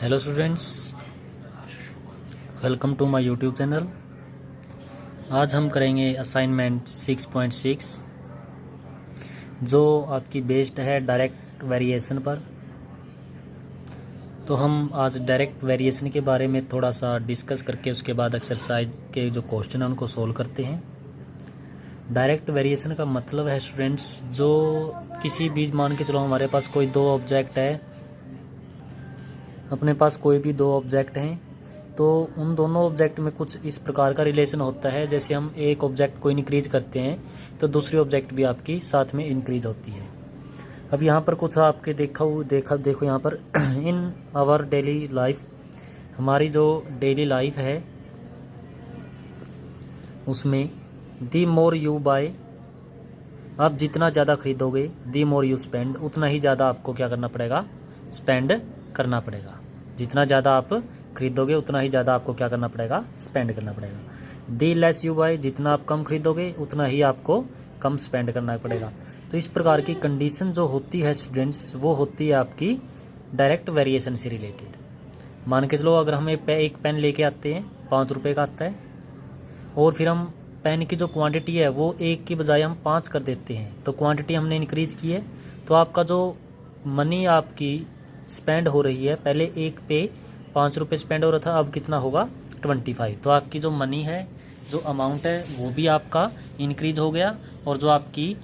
Hello students, welcome to my YouTube channel. आज हम करेंगे असाइनमेंट 6.6 जो आपकी बेस्ड है डायरेक्ट वेरिएशन पर। तो हम आज डायरेक्ट वेरिएशन के बारे में थोड़ा सा डिस्कस करके उसके बाद एक्सरसाइज के जो क्वेश्चन हैं उनको सोल्व करते हैं। डायरेक्ट वेरिएशन का मतलब है स्टूडेंट्स, जो किसी भी मान के चलो हमारे पास कोई दो ऑब्जेक्ट है, अपने पास कोई भी दो ऑब्जेक्ट हैं, तो उन दोनों ऑब्जेक्ट में कुछ इस प्रकार का रिलेशन होता है। जैसे हम एक ऑब्जेक्ट को इंक्रीज करते हैं तो दूसरी ऑब्जेक्ट भी आपकी साथ में इंक्रीज होती है। अब यहाँ पर कुछ आपके देखो यहाँ पर इन आवर डेली लाइफ, हमारी जो डेली लाइफ है उसमें दी मोर यू बाय, आप जितना ज़्यादा खरीदोगे दी मोर यू स्पेंड, उतना ही ज़्यादा आपको क्या करना पड़ेगा, स्पेंड करना पड़ेगा। जितना ज़्यादा आप खरीदोगे उतना ही ज़्यादा आपको क्या करना पड़ेगा, स्पेंड करना पड़ेगा। दी लेस यू बाय, जितना आप कम खरीदोगे उतना ही आपको कम स्पेंड करना पड़ेगा। तो इस प्रकार की कंडीशन जो होती है स्टूडेंट्स, वो होती है आपकी डायरेक्ट वेरिएशन से रिलेटेड। मान के चलो अगर हम एक पेन लेके आते हैं, 5 रुपये का आता है, और फिर हम पेन की जो क्वांटिटी है वो एक की बजाय हम 5 कर देते हैं, तो क्वांटिटी हमने इंक्रीज की है, तो आपका जो मनी आपकी स्पेंड हो रही है, पहले एक पे 5 रुपये स्पेंड हो रहा था, अब कितना होगा 25। तो आपकी जो मनी है, जो अमाउंट है वो भी आपका इंक्रीज हो गया, और जो आपकी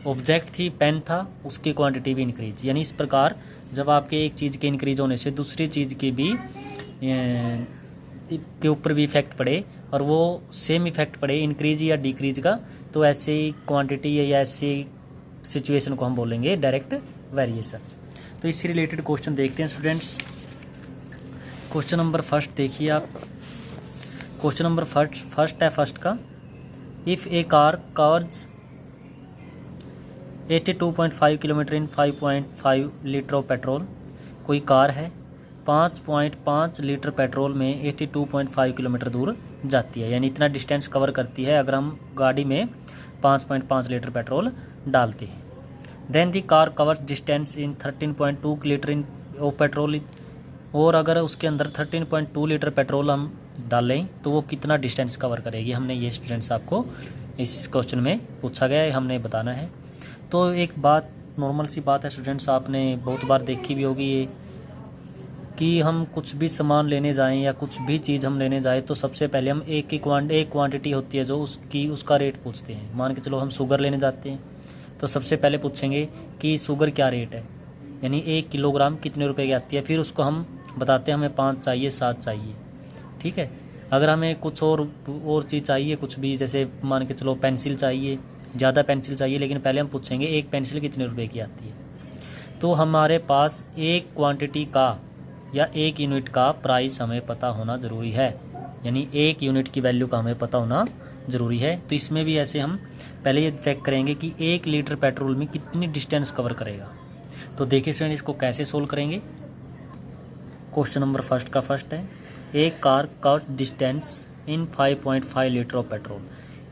ऑब्जेक्ट थी पेन था उसकी क्वांटिटी भी इंक्रीज। यानी इस प्रकार जब आपके एक चीज़ के इंक्रीज होने से दूसरी चीज़ की भी के ऊपर भी इफेक्ट पड़े, और वो सेम इफेक्ट पड़े इंक्रीज या डिक्रीज का, तो ऐसे क्वांटिटी या ऐसी सिचुएशन को हम बोलेंगे डायरेक्ट वेरिएशन। तो इससे रिलेटेड क्वेश्चन देखते हैं स्टूडेंट्स। क्वेश्चन नंबर फर्स्ट देखिए आप। क्वेश्चन नंबर फर्स्ट है फर्स्ट का, if A car covers 82.5 kilometre in 5.5 litre of petrol. कोई कार है 5.5 लीटर पेट्रोल में 82.5 किलोमीटर दूर जाती है, यानी इतना डिस्टेंस कवर करती है अगर हम गाड़ी में 5.5 लीटर पेट्रोल डालते हैं। Then the car cover distance in 13.2 litre in of petrol, और अगर उसके अंदर 13.2 लीटर पेट्रोल हम डालें तो वो कितना डिस्टेंस कवर करेगी। हमने ये स्टूडेंट्स आपको इस क्वेश्चन में पूछा गया है, हमने बताना है। तो एक बात, नॉर्मल सी बात है स्टूडेंट्स, आपने बहुत बार देखी भी होगी ये, कि हम कुछ भी सामान लेने जाएं या कुछ भी चीज़ हम लेने जाएं तो सबसे पहले हम एक क्वांटिटी होती है जो उसका रेट पूछते हैं। मान के चलो हम शुगर लेने जाते हैं तो सबसे पहले पूछेंगे कि शुगर क्या रेट है, यानी 1 किलोग्राम कितने रुपए की आती है। फिर उसको हम बताते हैं हमें 5 चाहिए, 7 चाहिए, ठीक है। अगर हमें कुछ और चीज़ चाहिए, कुछ भी, जैसे मान के चलो पेंसिल चाहिए, ज़्यादा पेंसिल चाहिए, लेकिन पहले हम पूछेंगे एक पेंसिल कितने रुपए की आती है। तो हमारे पास एक क्वांटिटी का या एक यूनिट का प्राइस हमें पता होना ज़रूरी है, यानी एक यूनिट की वैल्यू का हमें पता होना ज़रूरी है। तो इसमें भी ऐसे हम पहले ये चेक करेंगे कि 1 लीटर पेट्रोल में कितनी डिस्टेंस कवर करेगा। तो देखिए स्टूडेंट, इसको कैसे सोल्व करेंगे। क्वेश्चन नंबर फर्स्ट का फर्स्ट है, एक car cover distance in 5.5 litre of petrol,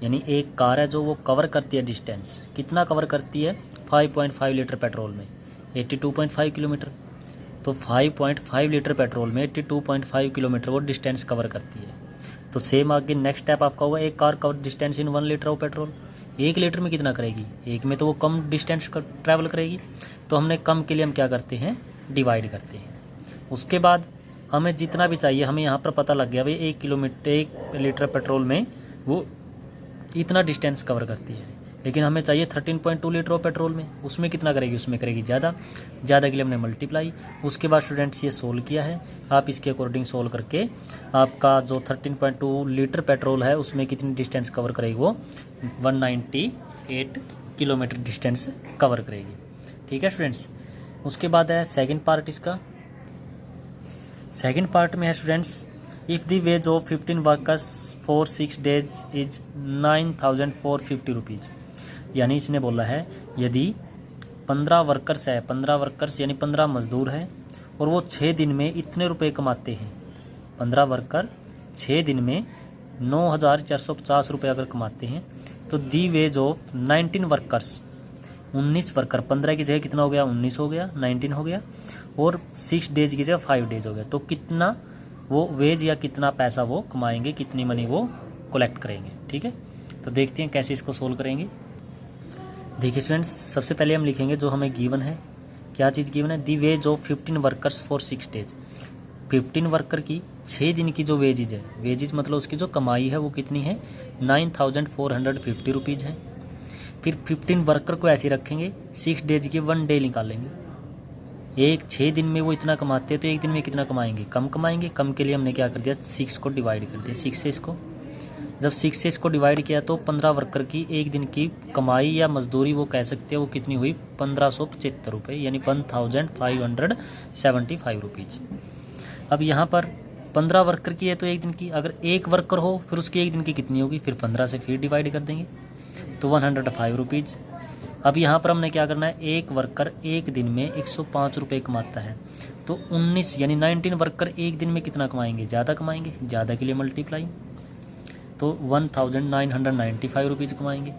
यानी एक कार है जो वो कवर करती है डिस्टेंस, कितना कवर करती है 5.5 लीटर पेट्रोल में 82.5 किलोमीटर। तो 5.5 लीटर पेट्रोल में 82.5 किलोमीटर वो डिस्टेंस कवर करती है। तो सेम आगे नेक्स्ट स्टेप आपका होगा, एक car cover distance in 1 litre of petrol, 1 litre में कितना करेगी, एक में तो वो कम डिस्टेंस ट्रैवल करेगी, तो हमने कम के लिए हम क्या करते हैं, डिवाइड करते हैं। उसके बाद हमें जितना भी चाहिए, हमें यहाँ पर पता लग गया भाई 1 लीटर पेट्रोल में वो इतना डिस्टेंस कवर करती है, लेकिन हमें चाहिए 13.2 लीटर ऑफ पेट्रोल में, उसमें कितना करेगी, उसमें करेगी ज़्यादा के लिए हमने मल्टीप्लाई। उसके बाद स्टूडेंट्स ये सोल्व किया है, आप इसके अकॉर्डिंग सोल्व करके आपका जो 13.2 लीटर पेट्रोल है उसमें कितनी डिस्टेंस कवर करेगी, वो 198 किलोमीटर डिस्टेंस कवर करेगी, ठीक है स्टूडेंट्स। उसके बाद है सेकेंड पार्ट इसका। सेकेंड पार्ट में है students, if the ways of 15 workers for 6 days is 9,450 rupees, यानी इसने बोला है यदि 15 वर्कर्स है, 15 वर्कर्स यानी 15 मजदूर हैं, और वो 6 दिन में इतने रुपए कमाते हैं, 15 वर्कर 6 दिन में 9,450 रुपये अगर कमाते हैं, तो दी वेज ऑफ 19 वर्कर्स, 19 वर्कर, 15 की जगह कितना हो गया, 19 हो गया, 19 हो गया, और 6 डेज की जगह 5 डेज हो गया, तो कितना वो वेज या कितना पैसा वो कमाएंगे, कितनी मनी वो कलेक्ट करेंगे। ठीक है, तो देखते हैं कैसे इसको सोल्व करेंगे। देखिए स्टूडेंट्स, सबसे पहले हम लिखेंगे जो हमें गिवन है, क्या चीज़ गिवन है, the wage of 15 workers for 6 days. 15 worker की 6 दिन की जो वेजेज है, वेजेज मतलब उसकी जो कमाई है वो कितनी है, 9450 रुपीज़ है। फिर 15 वर्कर को ऐसे रखेंगे, 6 डेज की 1 डे निकालेंगे। एक 6 दिन में वो इतना कमाते हैं तो एक दिन में कितना कमाएंगे, कम कमाएंगे। कम के लिए हमने क्या कर दिया, 6 को डिवाइड कर दिया, 6 से इसको, जब 6 से इसको डिवाइड किया तो 15 वर्कर की एक दिन की कमाई या मजदूरी वो कह सकते हैं वो कितनी हुई, 1575 रुपये, यानी 1575 रुपीज़। अब यहाँ पर 15 वर्कर की है तो एक दिन की, अगर एक वर्कर हो फिर उसकी एक दिन की कितनी होगी, फिर 15 से फिर डिवाइड कर देंगे तो 105 रुपीज़। अब यहाँ पर हमने क्या करना है, एक वर्कर एक दिन में 105 रुपये कमाता है, तो 19 यानी 19 वर्कर एक दिन में कितना कमाएंगे, ज़्यादा कमाएंगे, ज़्यादा के लिए मल्टीप्लाई, तो 1995 रुपीज़ कमाएंगे।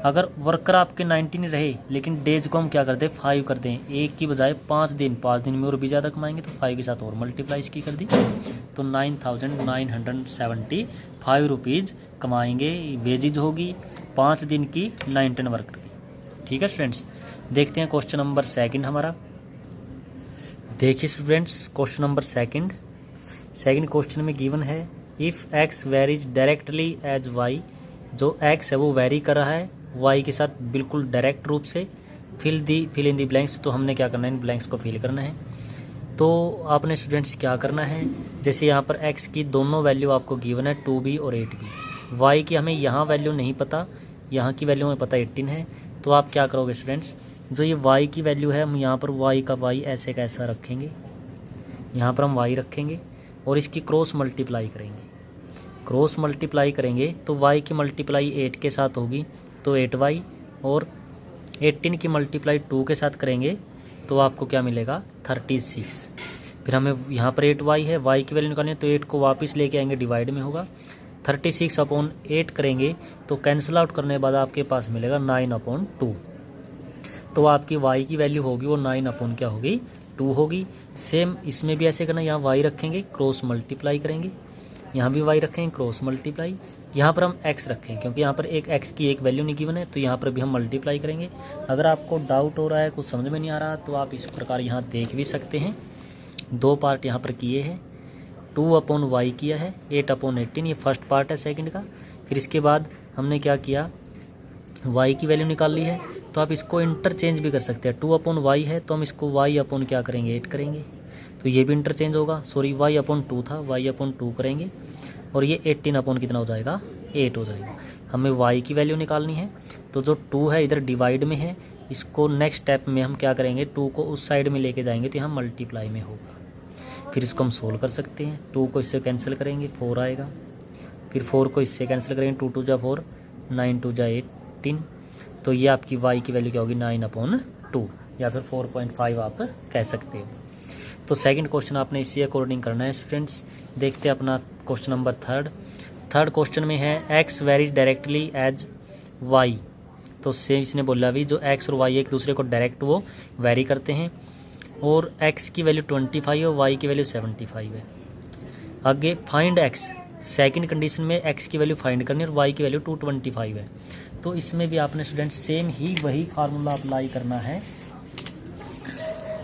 अगर वर्कर आपके 19 रहे लेकिन डेज को हम क्या कर दें, 5 कर दें, एक की बजाय 5 दिन, 5 दिन में और भी ज़्यादा कमाएंगे, तो 5 के साथ और मल्टीप्लाई इसकी कर दी, तो 9975 रुपीज़ कमाएंगे, वेजेज होगी 5 दिन की 19 वर्कर की। ठीक है स्टूडेंट्स, देखते हैं क्वेश्चन नंबर सेकंड हमारा। देखिए students, question number second question में गिवन है, if X varies directly as Y, जो एक्स है वो वेरी कर रहा है वाई के साथ बिल्कुल डायरेक्ट रूप से, फिल इन दी ब्लैंक्स, तो हमने क्या करना है, इन ब्लैंक्स को फिल करना है। तो आपने स्टूडेंट्स क्या करना है, जैसे यहाँ पर एक्स की दोनों वैल्यू आपको गिवन है 2b और 8b, वाई की हमें यहाँ वैल्यू नहीं पता, यहाँ की वैल्यू हमें पता 18 है, तो आप क्या करोगे स्टूडेंट्स, जो ये y की वैल्यू है हम यहाँ पर y का y ऐसे कैसा रखेंगे, यहाँ पर हम y रखेंगे और इसकी क्रॉस मल्टीप्लाई करेंगे, तो y की मल्टीप्लाई 8 के साथ होगी तो 8y, और 18 की मल्टीप्लाई 2 के साथ करेंगे तो आपको क्या मिलेगा, 36। फिर हमें यहाँ पर 8y है, y की वैल्यू निकालनी है, तो 8 को वापस लेके आएंगे, डिवाइड में होगा, 36/8 करेंगे तो कैंसिल आउट करने के बाद आपके पास मिलेगा 9/2, तो आपकी y की वैल्यू होगी वो 9 क्या होगी, 2 होगी। सेम इसमें भी ऐसे करना, यहाँ y रखेंगे, क्रॉस मल्टीप्लाई करेंगे, यहाँ भी y रखेंगे, क्रॉस मल्टीप्लाई, यहाँ पर हम x रखेंगे क्योंकि यहाँ पर एक x की एक वैल्यू नहीं गिवन है, तो यहाँ पर भी हम मल्टीप्लाई करेंगे। अगर आपको डाउट हो रहा है, कुछ समझ में नहीं आ रहा, तो आप इस प्रकार यहाँ देख भी सकते हैं, 2 पार्ट यहाँ पर किए हैं, 2/y किया है, 8/18 ये फर्स्ट पार्ट है सेकंड का। फिर इसके बाद हमने क्या किया, y की वैल्यू निकाल ली है, तो आप इसको इंटरचेंज भी कर सकते हैं, 2/y है तो हम इसको y/ क्या करेंगे, 8 करेंगे, तो ये भी इंटरचेंज होगा, सॉरी y/2 था, y/2 करेंगे, और ये 18 कितना हो जाएगा, 8 हो जाएगा। हमें y की वैल्यू निकालनी है, तो जो 2 है इधर डिवाइड में है, इसको नेक्स्ट स्टेप में हम क्या करेंगे, 2 को उस साइड में लेके जाएंगे तो यहाँ मल्टीप्लाई में होगा। फिर इसको हम सोल्व कर सकते हैं, 2 को इससे कैंसिल करेंगे 4 आएगा, फिर 4 को इससे कैंसिल करेंगे, 2 2 जा 4, 9 2 जा 18, तो ये आपकी y की वैल्यू क्या होगी, 9/2 या फिर 4.5 आप कह सकते हो। तो सेकंड क्वेश्चन आपने इसी अकॉर्डिंग करना है स्टूडेंट्स। देखते हैं अपना क्वेश्चन नंबर थर्ड क्वेश्चन में है, x varies directly as y, तो सेम इसने बोला भी जो x और y एक दूसरे को डायरेक्ट वो वेरी करते हैं, और x की वैल्यू 25 है और y की वैल्यू 75 है। आगे फाइंड x, सेकंड कंडीशन में x की वैल्यू फाइंड करनी है और y की वैल्यू 225 है, तो इसमें भी आपने स्टूडेंट सेम ही वही फार्मूला अप्लाई करना है।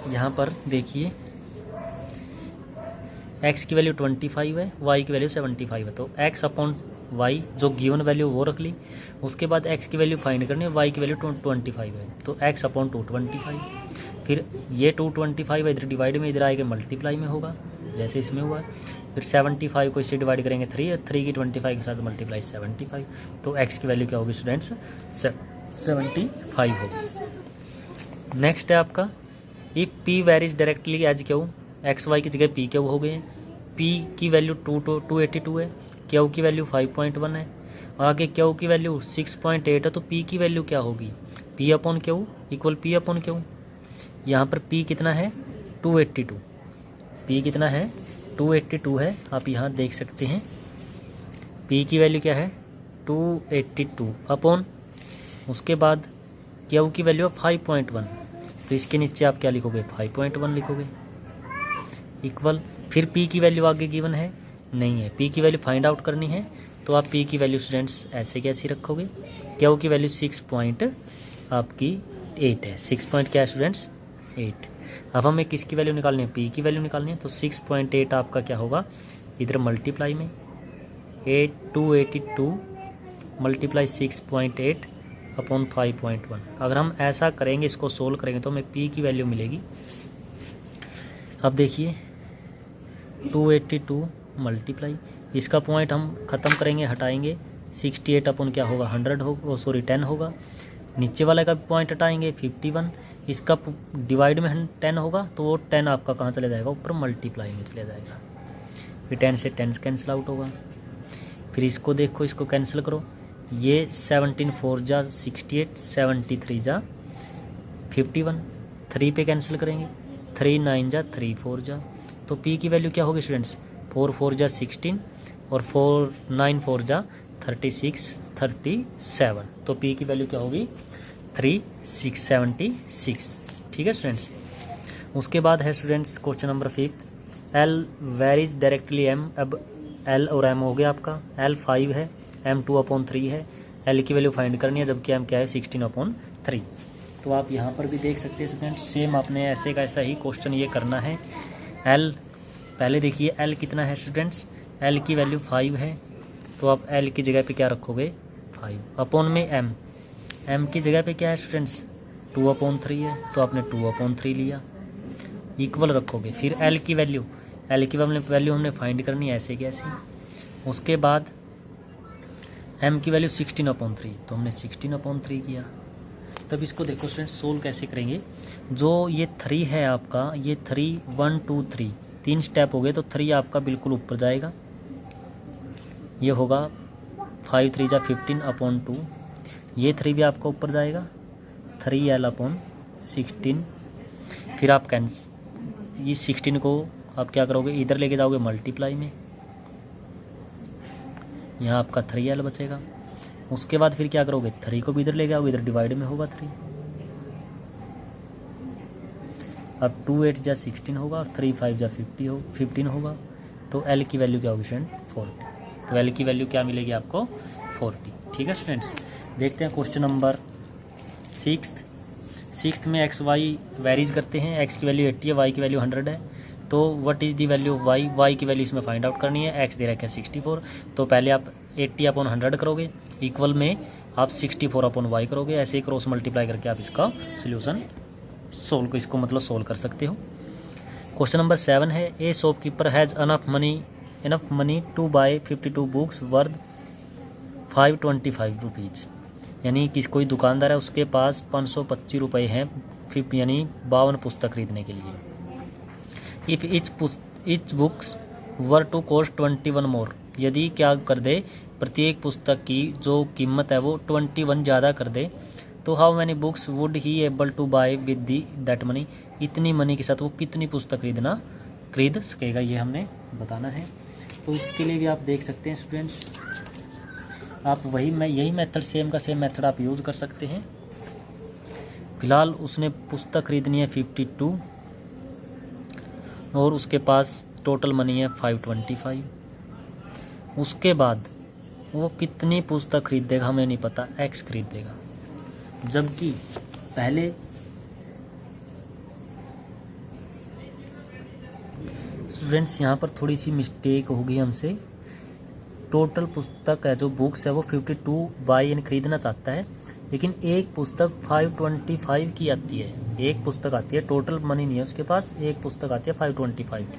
यहाँ पर देखिए x की वैल्यू 25 है, y की वैल्यू 75 है, तो x/y जो गिवन वैल्यू वो रख ली, उसके बाद x की वैल्यू फाइंड करनी है, y की वैल्यू 25 है, तो x/225, फिर ये 225 इधर डिवाइड में, इधर आएगा मल्टीप्लाई में होगा जैसे इसमें हुआ है, फिर 75 को इससे डिवाइड करेंगे 3 की 25 के साथ मल्टीप्लाई 75, तो x की वैल्यू क्या होगी स्टूडेंट्स, 75 होगी। नेक्स्ट है आपका, ये p varies directly as Q, X Y की जगह p क्यू हो गए हैं, p की वैल्यू 282 है, क्यू की वैल्यू 5.1 है, आगे क्यू की वैल्यू 6.8 है, तो p की वैल्यू क्या होगी, p/q इक्वल p/q। यहाँ पर p कितना है 282, p कितना है 282 है, आप यहाँ देख सकते हैं p की वैल्यू क्या है 282 अपॉन, उसके बाद क्यू की वैल्यू 5.1, तो इसके नीचे आप क्या लिखोगे 5.1 लिखोगे। इक्वल, फिर p की वैल्यू आगे गिवन है नहीं है, p की वैल्यू फाइंड आउट करनी है तो आप p की वैल्यू स्टूडेंट्स ऐसे कैसी रखोगे, क्या की वैल्यू 6 पॉइंट आपकी 8 है, 6 पॉइंट क्या है स्टूडेंट्स 8। अब हमें किसकी वैल्यू निकालनी है, p की वैल्यू निकालनी है, तो 6.8 आपका क्या होगा, इधर मल्टीप्लाई में 282 मल्टीप्लाई 6.8 अपॉन 5.1। अगर हम ऐसा करेंगे, इसको सोल्व करेंगे तो हमें p की वैल्यू मिलेगी। अब देखिए 282 मल्टीप्लाई, इसका पॉइंट हम ख़त्म करेंगे, हटाएंगे, 68 अपॉन क्या होगा 100 होगा, सॉरी 10 होगा, नीचे वाले का पॉइंट हटाएंगे 51, इसका डिवाइड में 10 होगा तो वो 10 आपका कहाँ चले जाएगा, ऊपर मल्टीप्लाई में चले जाएगा, फिर 10 से 10 कैंसिल आउट होगा। फिर इसको देखो, इसको कैंसिल करो, ये 17 4 जा 68, 73 जा 51, 3 पे कैंसिल करेंगे, 3 9 जा 3 4 जा, तो p की वैल्यू क्या होगी स्टूडेंट्स, 4 4 जा 16 और 4 9 4 जा 36 37, तो p की वैल्यू क्या होगी 3676। ठीक है स्टूडेंट्स। उसके बाद है students question number 5, l varies directly m। अब l और m हो गया आपका, l 5 है, m 2/3 है, l की वैल्यू फाइंड करनी है, जबकि m क्या है 16/3। तो आप यहाँ पर भी देख सकते हैं स्टूडेंट्स, सेम आपने ऐसे का ऐसा ही क्वेश्चन ये करना है। l पहले देखिए l कितना है स्टूडेंट्स, l की वैल्यू 5 है, तो आप l की जगह पे क्या रखोगे 5, अपॉन में m की जगह पे क्या है स्टूडेंट्स 2/3 है, तो आपने 2/3 लिया, इक्वल रखोगे। फिर l की वैल्यू हमने फाइंड करनी है ऐसे कैसे। उसके बाद m की वैल्यू 16/3, तो हमने 16/3 किया। तब इसको देखो स्टूडेंट्स सोल्व कैसे करेंगे, जो ये 3 है आपका, ये 3 1 2 3 3 स्टेप हो गए, तो 3 आपका बिल्कुल ऊपर जाएगा, ये होगा 5 3 जा 15/2, ये 3 भी आपका ऊपर जाएगा 3l/16। फिर आप ये 16 को आप क्या करोगे, इधर लेके जाओगे मल्टीप्लाई में, यहाँ आपका 3l बचेगा। उसके बाद फिर क्या करोगे, 3 को भी इधर लेके आओगे, इधर डिवाइड में होगा 3, अब 2 8 जा 16 होगा और 3 5 जा 15 होगा, तो l की वैल्यू क्या होगी स्टूडेंट 40, तो l की वैल्यू क्या मिलेगी आपको 40। ठीक है स्टूडेंट्स। देखते हैं क्वेश्चन नंबर 6 में x y वेरीज करते हैं, x की वैल्यू 80 है, y की वैल्यू 100 है, तो what is the value of y की वैल्यू इसमें फाइंड आउट करनी है। x दे रखा है 64, तो पहले आप 80/100 करोगे, इक्वल में आप 64/y करोगे, ऐसे ही क्रॉस मल्टीप्लाई करके आप इसका सोल्यूशन सोल्व कर सकते हो। क्वेश्चन नंबर 7 है, a shopkeeper has enough money to buy 52 books worth 525 rupees, यानी कि कोई दुकानदार है, उसके पास 525 रुपये हैं, यानी 52 पुस्तक खरीदने के लिए। If each books were to cost 21 more, यदि क्या कर दे, प्रत्येक पुस्तक की जो कीमत है वो 21 ज़्यादा कर दे, तो how many books would he able to buy with that money, इतनी मनी के साथ वो कितनी पुस्तक खरीद सकेगा, ये हमने बताना है। तो इसके लिए भी आप देख सकते हैं स्टूडेंट्स, आप यही मेथड सेम मेथड आप यूज़ कर सकते हैं। फिलहाल उसने पुस्तक खरीदनी है 52 और उसके पास टोटल मनी है 525। उसके बाद वो कितनी पुस्तक खरीदेगा हमें नहीं पता, x खरीदेगा, जबकि पहले स्टूडेंट्स यहाँ पर थोड़ी सी मिस्टेक होगी हमसे। टोटल पुस्तक है जो बुक्स है वो 52 बाय यानी खरीदना चाहता है, लेकिन एक पुस्तक 525 की आती है, एक पुस्तक आती है, टोटल मनी नहीं है उसके पास, एक पुस्तक आती है 525 की।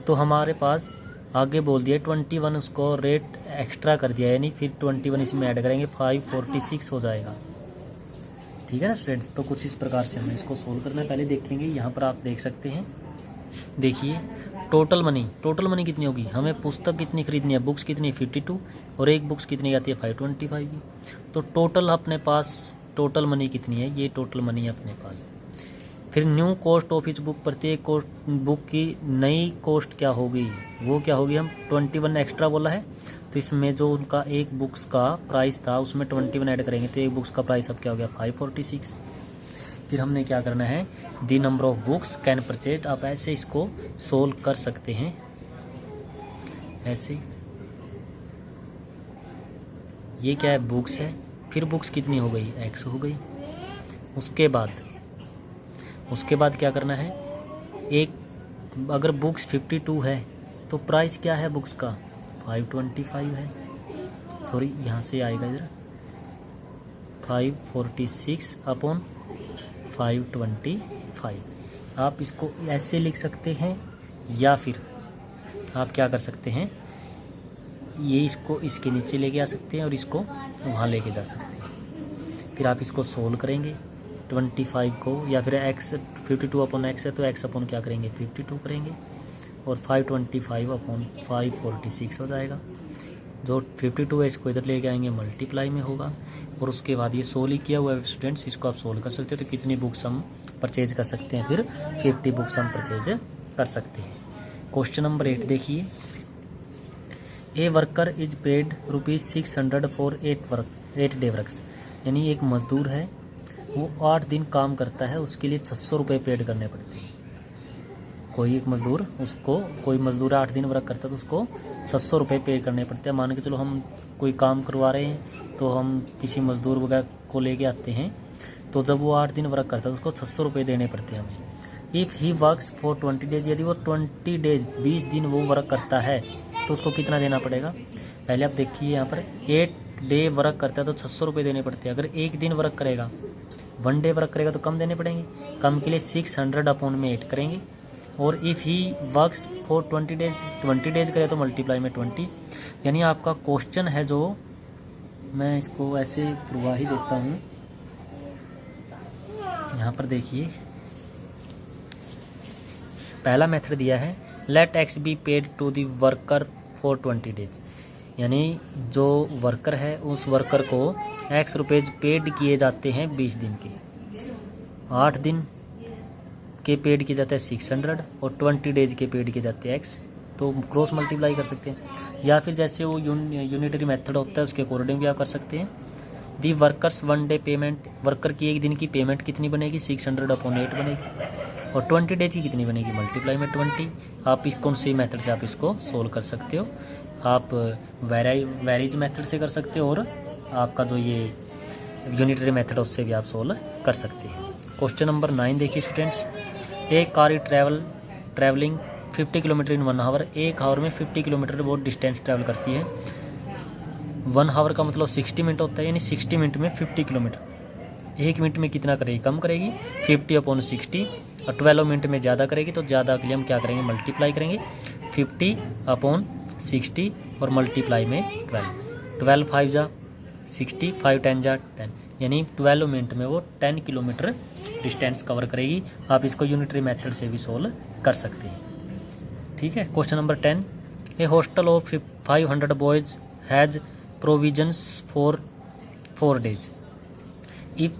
तो हमारे पास आगे बोल दिया 21, उसको रेट एक्स्ट्रा कर दिया, यानी फिर 21 इसमें ऐड करेंगे 546 हो जाएगा। ठीक है ना स्टूडेंट्स। तो कुछ इस प्रकार से हमें इसको सोल्व करना है। पहले देखेंगे, यहाँ पर आप देख सकते हैं, देखिए टोटल मनी कितनी होगी, हमें पुस्तक कितनी खरीदनी है, बुक्स कितनी 52 और एक बुक्स कितनी आती है 525 की। तो टोटल अपने पास टोटल मनी कितनी है, ये टोटल मनी है अपने पास। फिर new cost of each book, प्रत्येक बुक की नई कॉस्ट क्या होगी, वो क्या होगी, हम 21 एक्स्ट्रा बोला है, तो इसमें जो उनका एक बुक्स का प्राइस था उसमें 21 ऐड करेंगे, तो एक बुक्स का प्राइस अब क्या हो गया 546। फिर हमने क्या करना है, the number of books can purchase. आप ऐसे इसको सोल्व कर सकते हैं, ऐसे। ये क्या है, बुक्स है, फिर बुक्स कितनी हो गई, x हो गई। उसके बाद क्या करना है, एक अगर बुक्स 52 है तो प्राइस क्या है बुक्स का, 525 है। सॉरी, यहाँ से आएगा इधर 546 अपॉन 525। आप इसको ऐसे लिख सकते हैं, या फिर आप क्या कर सकते हैं, ये इसको इसके नीचे लेके आ सकते हैं और इसको वहाँ लेके जा सकते हैं। फिर आप इसको सोल्व करेंगे 25 को, या फिर x 52 अपॉन x है तो x अपॉन क्या करेंगे, 52 करेंगे, और 525 अपॉन 546 हो जाएगा। जो 52 है इसको इधर लेके आएंगे, मल्टीप्लाई में होगा। और उसके बाद ये सोल्व किया हुआ है स्टूडेंट्स, इसको आप सोल्व कर सकते हो। तो कितनी बुक्स हम परचेज कर सकते हैं, फिर 50 बुक्स हम परचेज कर सकते हैं। क्वेश्चन नंबर 8 देखिए, a worker is paid ₹600 for 8 day works. यानी एक मजदूर है, वो 8 दिन काम करता है, उसके लिए 600 रुपये पेड करने पड़ते हैं। कोई मजदूर 8 दिन वर्क करता है तो उसको 600 रुपये पे करने पड़ते हैं। मान के चलो हम कोई काम करवा रहे हैं, तो हम किसी मजदूर वगैरह को लेके आते हैं, तो जब वो 8 दिन वर्क करता है तो उसको 600 रुपये देने पड़ते हैं हमें। If he works for 20 days, यदि वो 20 डेज 20 दिन वो वर्क करता है तो उसको कितना देना पड़ेगा। पहले आप देखिए यहाँ पर 8 डे वर्क करता है तो 600 रुपये देने पड़ते हैं। अगर एक दिन वर्क करेगा, 1 डे वर्क करेगा तो कम देने पड़ेंगे। कम के लिए 600 अपॉन में 8 करेंगे। और if he works for 20 days करे तो मल्टीप्लाई में 20। यानी आपका क्वेश्चन है, जो मैं इसको ऐसे करवा ही देता हूँ। यहाँ पर देखिए, पहला मेथड दिया है, let x be paid to the worker for 20 days. यानी जो वर्कर है उस वर्कर को x रुपये पेड किए जाते हैं 20 दिन के। 8 दिन के पेड किए जाते हैं 600 और 20 डेज के पेड किए जाते हैं x। तो क्रॉस मल्टीप्लाई कर सकते हैं, या फिर जैसे वो यूनिटरी मेथड होता है उसके अकॉर्डिंग भी आप कर सकते हैं। दी वर्कर्स 1 डे पेमेंट, वर्कर की एक दिन की पेमेंट कितनी बनेगी, 600 अपॉन 8 बनेगी। और 20 डेज की कितनी बनेगी, मल्टीप्लाई में 20। आप इस कौन सी मेथड से आप इसको सोल्व कर सकते हो। आप वेरीज मेथड से कर सकते हो, और आपका जो ये यूनिटरी मेथड उससे भी आप सोल्व कर सकते हैं। क्वेश्चन नंबर 9 देखिए स्टूडेंट्स, एक car travelling 50 kilometre in 1 hour. 1 hour में 50 किलोमीटर बहुत डिस्टेंस ट्रैवल करती है। 1 आवर का मतलब 60 मिनट होता है, यानी 60 मिनट में 50 किलोमीटर। 1 मिनट में कितना करेगी, कम करेगी, 50 अपॉन 60। और 12 मिनट में ज़्यादा करेगी, तो ज़्यादा के लिए हम क्या करेंगे, मल्टीप्लाई करेंगे 50 अपॉन 60 और मल्टीप्लाई में 12। 12 5 जा 60, 5 10 जा 10, यानी 12 मिनट में वो 10 किलोमीटर डिस्टेंस कवर करेगी। आप इसको यूनिटरी मेथड से भी सोल्व कर सकते हैं। ठीक है। Question number 10, A hostel of 500 boys has provisions for 4 days। If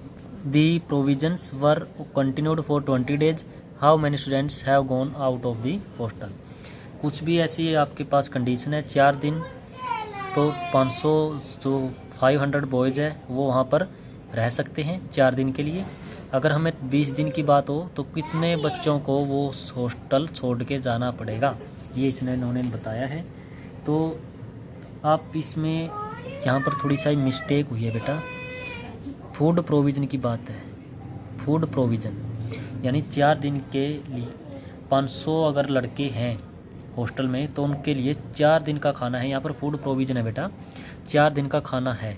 the provisions were continued for 20 days, how many students have gone out of the hostel. कुछ भी ऐसी आपके पास कंडीशन है, 4 दिन तो 500 बॉयज़ है वो वहाँ पर रह सकते हैं 4 दिन के लिए। अगर हमें 20 दिन की बात हो तो कितने बच्चों को वो हॉस्टल छोड़ के जाना पड़ेगा, ये इन्होंने बताया है। तो आप इसमें यहाँ पर थोड़ी सा मिस्टेक हुई है बेटा, फूड प्रोविज़न की बात है। फूड प्रोविज़न यानी 4 दिन के लिए 500 अगर लड़के हैं हॉस्टल में तो उनके लिए 4 दिन का खाना है। यहाँ पर फूड प्रोविज़न है बेटा, 4 दिन का खाना है।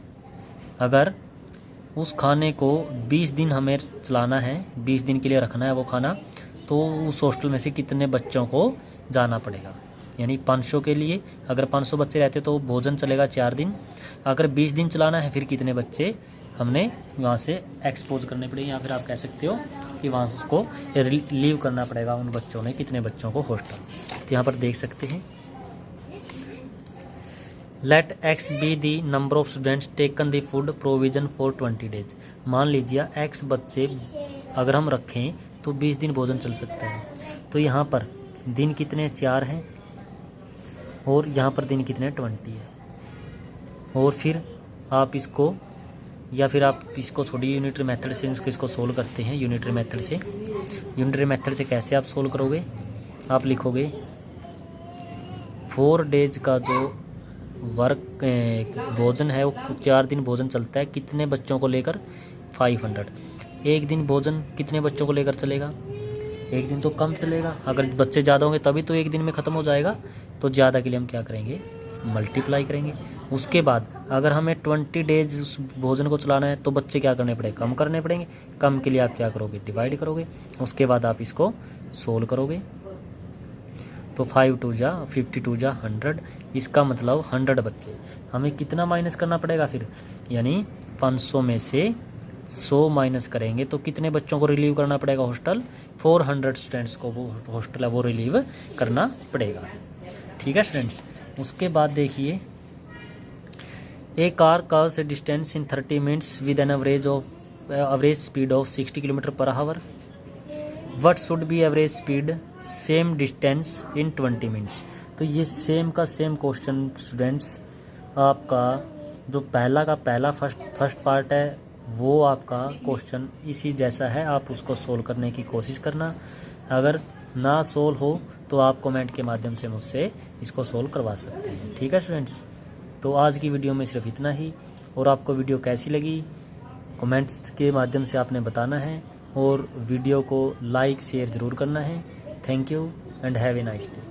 अगर उस खाने को 20 दिन हमें चलाना है, 20 दिन के लिए रखना है वो खाना, तो उस हॉस्टल में से कितने बच्चों को जाना पड़ेगा। यानी 500 के लिए अगर 500 बच्चे रहते तो भोजन चलेगा 4 दिन। अगर 20 दिन चलाना है फिर कितने बच्चे हमने वहाँ से एक्सपोज करने पड़ेंगे, या फिर आप कह सकते हो कि वहाँ से उसको लीव करना पड़ेगा उन बच्चों ने, कितने बच्चों को हॉस्टल। तो यहाँ पर देख सकते हैं, let x be the number of students taken the food provision for 20 days। मान लीजिए x बच्चे अगर हम रखें तो 20 दिन भोजन चल सकता है। तो यहाँ पर दिन कितने 4 हैं और यहाँ पर दिन कितने 20 है। और फिर आप इसको या फिर आप इसको थोड़ी यूनिटरी मेथड से इसको सोल्व करते हैं। यूनिटरी मेथड से कैसे आप सोल्व करोगे, आप लिखोगे 4 डेज का जो भोजन है वो 4 दिन भोजन चलता है, कितने बच्चों को लेकर 500। एक दिन भोजन कितने बच्चों को लेकर चलेगा, एक दिन तो कम चलेगा, अगर बच्चे ज़्यादा होंगे तभी तो एक दिन में ख़त्म हो जाएगा। तो ज़्यादा के लिए हम क्या करेंगे, मल्टीप्लाई करेंगे। उसके बाद अगर हमें 20 डेज उस भोजन को चलाना है तो बच्चे क्या करने पड़ेंगे, कम करने पड़ेंगे। कम के लिए आप क्या करोगे, डिवाइड करोगे। उसके बाद आप इसको सोल्व करोगे तो 5 2 जा 52 जा 100, इसका मतलब 100 बच्चे। हमें कितना माइनस करना पड़ेगा फिर, यानी 500 में से 100 माइनस करेंगे तो कितने बच्चों को रिलीव करना पड़ेगा हॉस्टल, 400 स्टूडेंट्स को वो हॉस्टल है वो रिलीव करना पड़ेगा। ठीक है स्टूडेंट्स। उसके बाद देखिए, a car covers a distance in 30 minutes with an average speed of 60 kilometre per hour. What should be average speed same distance in 20 minutes. तो ये सेम का सेम क्वेश्चन स्टूडेंट्स, आपका जो पहला फर्स्ट पार्ट है वो आपका क्वेश्चन इसी जैसा है, आप उसको सोल्व करने की कोशिश करना। अगर ना सोल्व हो तो आप कमेंट के माध्यम से मुझसे इसको सोल्व करवा सकते हैं। ठीक है स्टूडेंट्स। तो आज की वीडियो में सिर्फ इतना ही, और आपको वीडियो कैसी लगी कमेंट्स के माध्यम से आपने बताना है, और वीडियो को लाइक शेयर ज़रूर करना है। Thank you and have a nice day.